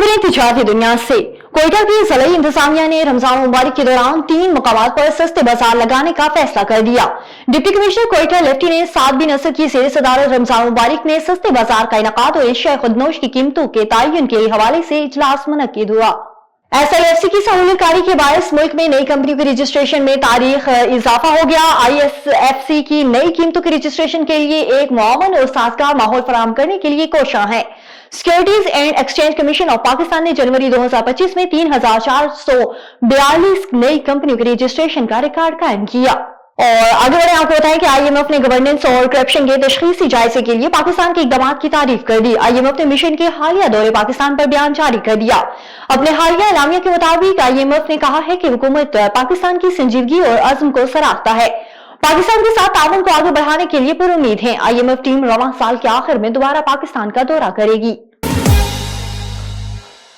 खबरें तिजारती दुनिया से। कोयटा की ज़िला इंतजामिया ने रमजान मुबारक के दौरान 3 मकामात पर सस्ते बाजार लगाने का फैसला कर दिया। डिप्टी कमिश्नर कोयटा लेफ्टिनेंट साद बिन असद की ज़ेर सदारत रमजान मुबारक में सस्ते बाजार का इनकाद और एशिया खुदनोश की कीमतों के तयन के हवाले से इजलास मुनक्किद हुआ। SIFC की सहूलियतकारी के बायस मुल्क में नई कंपनियों के रजिस्ट्रेशन में तारीख इजाफा हो गया। ISFC की नई कीमतों के रजिस्ट्रेशन के लिए एक मुआवन और साजगार माहौल फराहम करने के लिए कोशां है। Securities and exchange commission of Pakistan ने जनवरी 2025 में 3442 नई कंपनियों के रजिस्ट्रेशन का रिकॉर्ड कायम किया। और आगे बढ़े आपको बताएं कि IMF ने गवर्नेंस और करप्शन के तशखीसी जायजे के लिए पाकिस्तान के इकदाम की तारीफ कर दी। IMF ने मिशन के हालिया दौरे पाकिस्तान पर बयान जारी कर दिया। अपने हालिया एलामिया के मुताबिक IMF ने कहा है कि हुकूमत पाकिस्तान की संजीदगी और अज़्म को सराहता है। पाकिस्तान के साथ ताउन को आगे बढ़ाने के लिए पुरुम्मीद है। IMF टीम रवां साल के आखिर में दोबारा पाकिस्तान का दौरा करेगी।